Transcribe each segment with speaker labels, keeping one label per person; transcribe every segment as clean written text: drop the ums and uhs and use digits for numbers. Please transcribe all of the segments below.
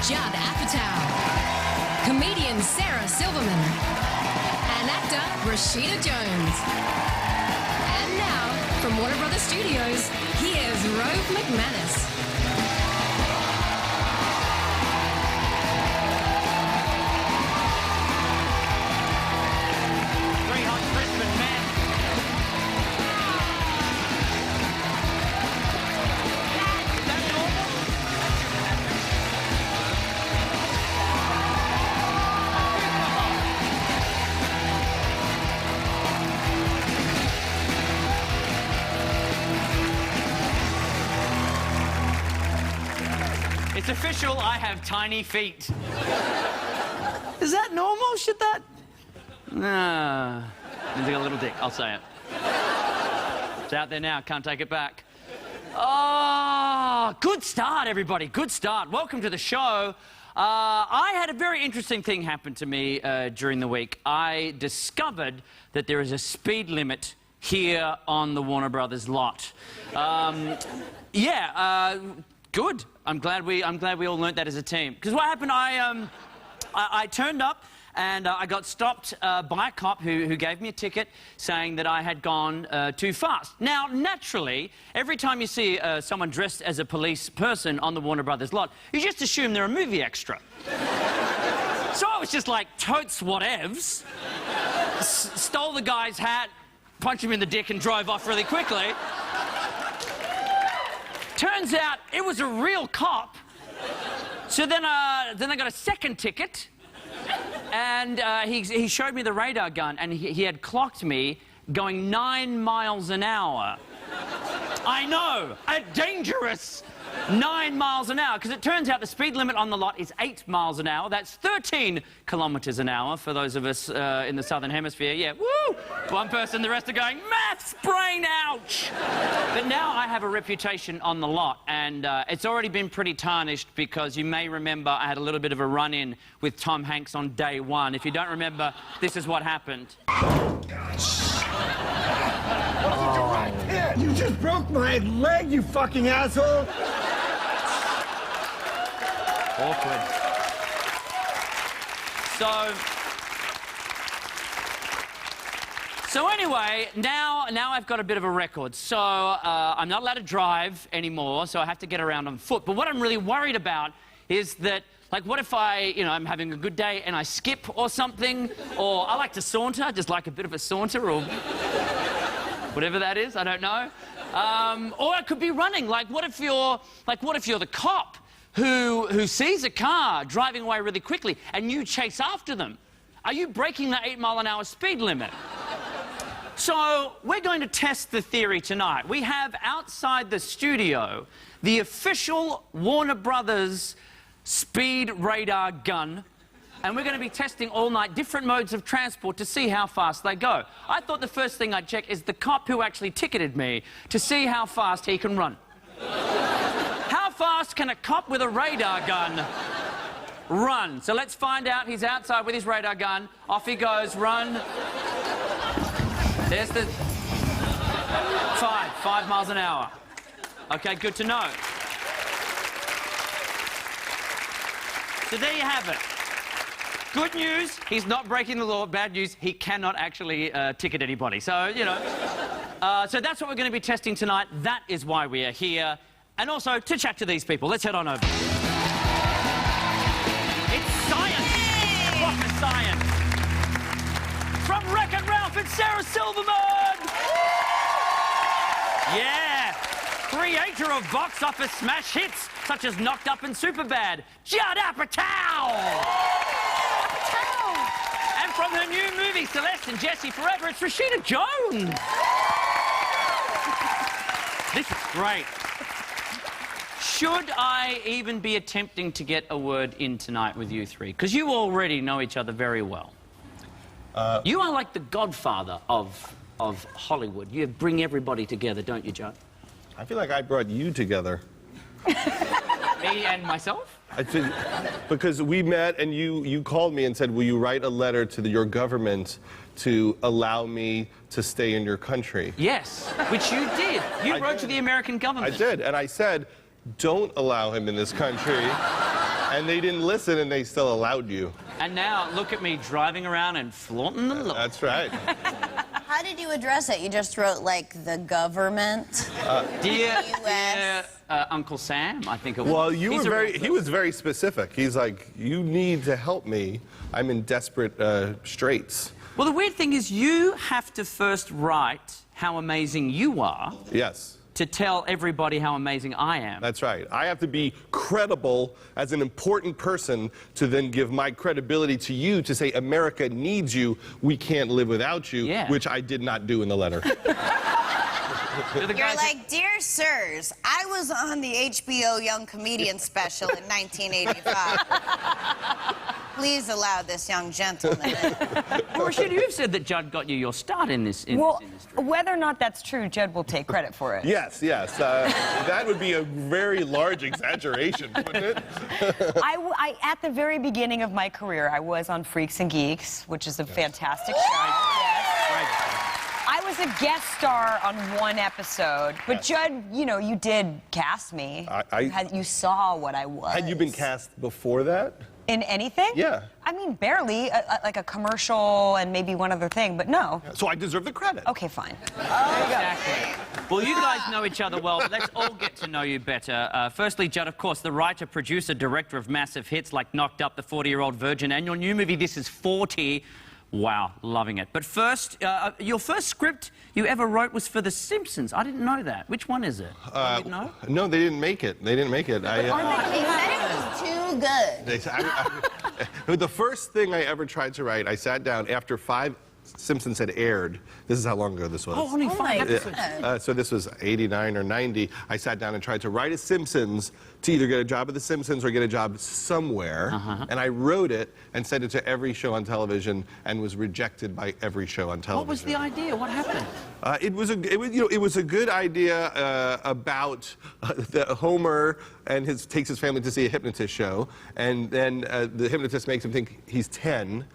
Speaker 1: Judd Apatow, comedian Silverman, and actor Rashida Jones. And now, from Warner Brothers Studios, here's Rove McManus.
Speaker 2: It's official, I have tiny feet. Is that normal? Should that... Nah. Means I got a little dick, I'll say it. It's out there now, can't take it back. Oh, good start, everybody, good start. Welcome to the show. I had a very interesting thing happen to me during the week. I discovered that there is a speed limit here on the Warner Brothers lot. Good. I'm glad we all learnt that as a team. Because what happened, I turned up and I got stopped by a cop who gave me a ticket saying that I had gone too fast. Now, naturally, every time you see someone dressed as a police person on the Warner Brothers lot, you just assume they're a movie extra. So I was just like, totes whatevs, stole the guy's hat, punched him in the dick and drove off really quickly. Turns out it was a real cop. So then I got a second ticket, and he showed me the radar gun, and he had clocked me going 9 miles an hour. I know, a dangerous 9 miles an hour, because it turns out the speed limit on the lot is 8 miles an hour. That's 13 kilometres an hour for those of us in the Southern Hemisphere. Yeah, woo! One person, the rest are going, maths brain, ouch! But now I have a reputation on the lot, and it's already been pretty tarnished because you may remember I had a little bit of a run-in with Tom Hanks on day one. If you don't remember, this is what happened.
Speaker 3: You just broke my leg, you fucking asshole!
Speaker 2: Awkward. So anyway, now I've got a bit of a record. So I'm not allowed to drive anymore, so I have to get around on foot. But what I'm really worried about is that, like, what if I'm having a good day and I skip or something? Or I like to saunter, just like a bit of a saunter, or whatever that is, I don't know. Or I could be running. Like, what if you're the cop who sees a car driving away really quickly and you chase after them? Are you breaking the 8 mile an hour speed limit? So we're going to test the theory tonight. We have outside the studio the official Warner Brothers speed radar gun, and we're going to be testing all night different modes of transport to see how fast they go. I thought the first thing I'd check is the cop who actually ticketed me to see how fast he can run. How fast can a cop with a radar gun run? So let's find out. He's outside with his radar gun. Off he goes, run. There's the... 5 miles an hour. Okay, good to know. So there you have it. Good news, he's not breaking the law. Bad news, he cannot actually ticket anybody. So, you know. So that's what we're going to be testing tonight. That is why we are here. And also, to chat to these people. Let's head on over. It's science! Hey! What is science? From Wreck-It Ralph, it's Silverman! Yeah! Creator of box office smash hits, such as Knocked Up and Superbad, Judd Apatow! And from her new movie, Celeste and Jesse Forever, it's Rashida Jones! This is great. Should I even be attempting to get a word in tonight with you three? Because you already know each other very well. You are like the godfather of Hollywood. You bring everybody together, don't you, Judd?
Speaker 4: I feel like I brought you together.
Speaker 2: Me and myself?
Speaker 4: Because we met and you called me and said, will you write a letter to your government to allow me to stay in your country?
Speaker 2: Yes, which you did. You wrote to the American government.
Speaker 4: I did, and I said, don't allow him in this country. And they didn't listen, and they still allowed you.
Speaker 2: And now, look at me driving around and flaunting the law.
Speaker 4: That's right.
Speaker 5: How did you address it? You just wrote, like, the government?
Speaker 2: Dear,
Speaker 5: US.
Speaker 2: Uncle Sam, I think it was.
Speaker 4: Well, he was very specific. He's like, you need to help me. I'm in desperate straits.
Speaker 2: Well, the weird thing is you have to first write how amazing you are.
Speaker 4: Yes.
Speaker 2: To tell everybody how amazing I am.
Speaker 4: That's right. I have to be credible as an important person to then give my credibility to you to say, America needs you, we can't live without you, which I did not do in the letter.
Speaker 5: You're like, dear sirs, I was on the HBO Young Comedian special in 1985. Please allow this young gentleman in.
Speaker 2: Well, Rashida, you've said that Judd got you your start in this industry.
Speaker 6: Whether or not that's true, Judd will take credit for it.
Speaker 4: Yes. That would be a very large exaggeration, wouldn't it?
Speaker 6: At the very beginning of my career, I was on Freaks and Geeks, which is a fantastic show. I was a guest star on one episode, but Judd, you did cast me. You saw what I was.
Speaker 4: Had you been cast before that?
Speaker 6: In anything?
Speaker 4: Yeah.
Speaker 6: I mean, barely. Like a commercial and maybe one other thing, but no.
Speaker 4: So I deserve the credit.
Speaker 6: Okay, fine.
Speaker 2: Exactly. Well, you guys know each other well, but let's all get to know you better. Firstly, Judd, of course, the writer, producer, director of massive hits like Knocked Up, The 40-Year-Old Virgin, and your new movie, This Is 40. Wow, loving it. But first, your first script you ever wrote was for The Simpsons. I didn't know that. Which one is it? You didn't know?
Speaker 4: No, they didn't make it. They didn't make it.
Speaker 5: They said it was too good.
Speaker 4: The first thing I ever tried to write, I sat down after 5 Simpsons had aired. This is how long ago this was.
Speaker 2: Oh, only 5 episodes.
Speaker 4: So this was 89 or 90. I sat down and tried to write a Simpsons to either get a job at the Simpsons or get a job somewhere. And I wrote it and sent it to every show on television and was rejected by every show on television.
Speaker 2: What was the idea? What happened?
Speaker 4: It was a good idea about Homer and takes his family to see a hypnotist show, and then the hypnotist makes him think he's 10.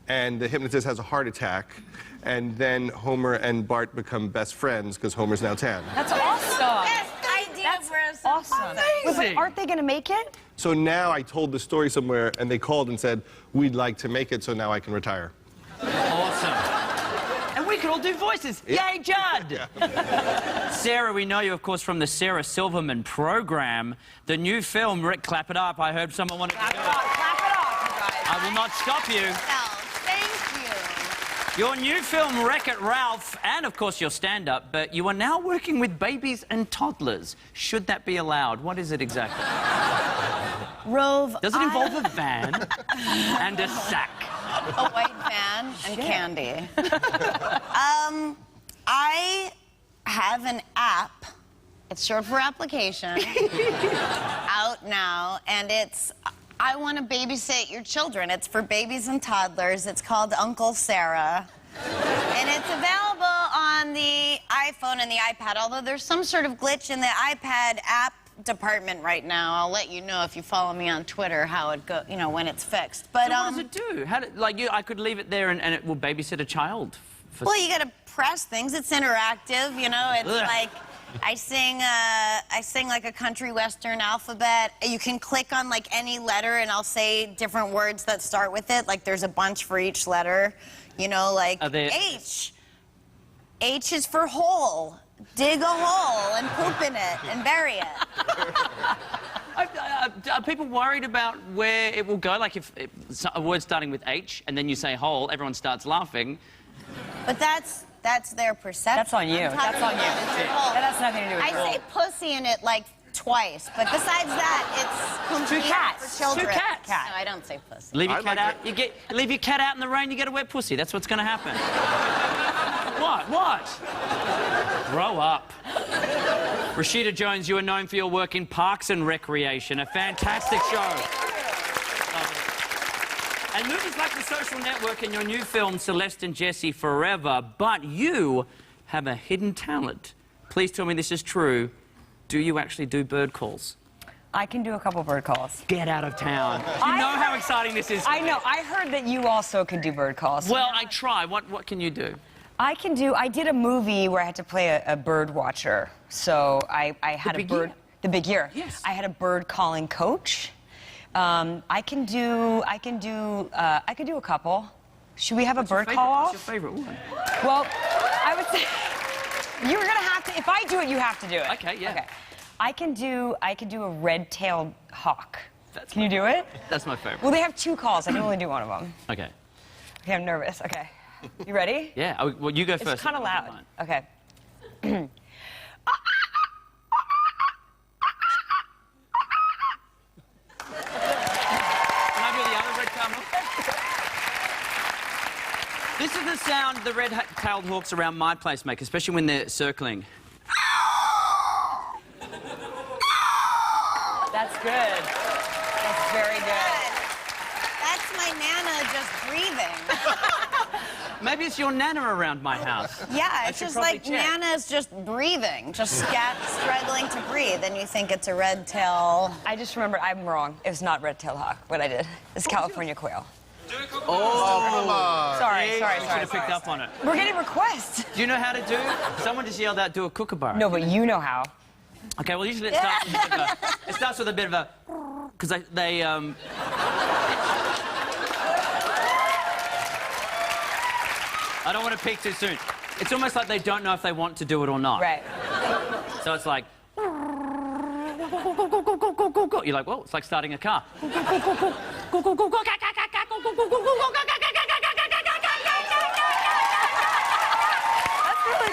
Speaker 4: And the hypnotist has a heart attack, and then Homer and Bart become best friends because Homer's now 10.
Speaker 6: That's awesome.
Speaker 5: Best idea for us.
Speaker 6: Awesome. But aren't they going to make it?
Speaker 4: So now I told the story somewhere, and they called and said, we'd like to make it, so now I can retire.
Speaker 2: Awesome. And we could all do voices. Yeah. Yay, Judd! Yeah. Sarah, we know you, of course, from the Sarah Silverman program. The new film, Rick, clap it up. I heard someone wanted to do it.
Speaker 6: Clap it up, you guys.
Speaker 2: I will not stop you. Your new film, Wreck-It Ralph, and of course your stand-up, but you are now working with babies and toddlers. Should that be allowed? What is it exactly?
Speaker 5: Rove,
Speaker 2: does it involve a van and a sack?
Speaker 5: A white van and candy. I have an app. It's short for application. Out now, and it's I want to babysit your children. It's for babies and toddlers. It's called Uncle Sarah. And it's available on the iPhone and the iPad, although there's some sort of glitch in the iPad app department right now. I'll let you know if you follow me on Twitter how it goes, when it's fixed. But
Speaker 2: so what does it do? I could leave it there and it will babysit a child.
Speaker 5: Well, you got to press things. It's interactive, It's like I sing like a country western alphabet. You can click on like any letter and I'll say different words that start with it. Like there's a bunch for each letter. Like H. H is for hole. Dig a hole and poop in it and bury it.
Speaker 2: Are people worried about where it will go? Like if a word starting with H and then you say hole, everyone starts laughing.
Speaker 5: But that's their perception.
Speaker 6: That's on you. That's on you. That has nothing to do with
Speaker 5: I say pussy in it like twice, but besides that, it's complete for children.
Speaker 2: 2 cats.
Speaker 5: No, I don't say pussy.
Speaker 2: Leave your cat out. Leave your cat out in the rain. You get a wet pussy. That's what's going to happen. What? Grow up. Rashida Jones, you are known for your work in Parks and Recreation, a fantastic show. And movies like The Social Network and your new film, Celeste and Jesse Forever. But you have a hidden talent. Please tell me this is true. Do you actually do bird calls?
Speaker 6: I can do a couple bird calls.
Speaker 2: Get out of town. You know how exciting this is.
Speaker 6: I know. I heard that you also can do bird calls.
Speaker 2: Well, I try. What can you do?
Speaker 6: I did a movie where I had to play a bird watcher. So I had a bird... The Big Year.
Speaker 2: Yes.
Speaker 6: I had a bird calling coach. I can do a couple. Should we have a bird call off?
Speaker 2: What's your favorite one?
Speaker 6: Well, I would say you're gonna have to. If I do it, you have to do it.
Speaker 2: Okay, yeah.
Speaker 6: Okay. I can do a red-tailed hawk. Can you do it?
Speaker 2: That's my favorite.
Speaker 6: Well, they have 2 calls. I can only do one of them.
Speaker 2: Okay.
Speaker 6: Okay, I'm nervous. Okay. You ready?
Speaker 2: Yeah. Well, you go first.
Speaker 6: It's kind of loud. Okay.
Speaker 2: Can I do the other red-tailed hawk? This is the sound the red-tailed hawks around my place make, especially when they're circling.
Speaker 6: That's good. That's very good.
Speaker 5: That's my Nana just breathing.
Speaker 2: Maybe it's your Nana around my house.
Speaker 5: Yeah, it's
Speaker 2: should
Speaker 5: just
Speaker 2: probably
Speaker 5: like
Speaker 2: check.
Speaker 5: Nana's just breathing, just struggling to breathe, and you think it's a red tail.
Speaker 6: I just remember I'm wrong. It was not red-tailed hawk. What I did is California quail.
Speaker 4: Oh, come on.
Speaker 6: Sorry.
Speaker 2: You should have picked up on it.
Speaker 6: We're getting requests.
Speaker 2: Do you know how to do? Someone just yelled out, do a kookaburra.
Speaker 6: No, but you know how.
Speaker 2: Okay, well, usually it starts with a bit of a... Because they I don't want to peek too soon. It's almost like they don't know if they want to do it or not.
Speaker 6: Right.
Speaker 2: So it's like... You're like, well, it's like starting a car.
Speaker 6: That's really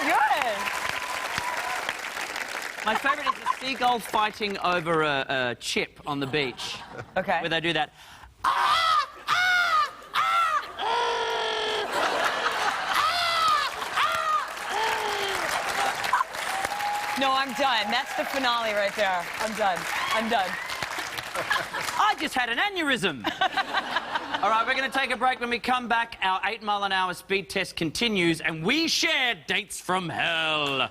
Speaker 6: good.
Speaker 2: My favourite is the seagull fighting over a chip on the beach.
Speaker 6: Okay.
Speaker 2: Where they do that.
Speaker 6: No, I'm done. That's the finale right there. I'm done. I'm done.
Speaker 2: I just had an aneurysm. All right, we're going to take a break. When we come back, our 8-mile-an-hour speed test continues, and we share dates from hell.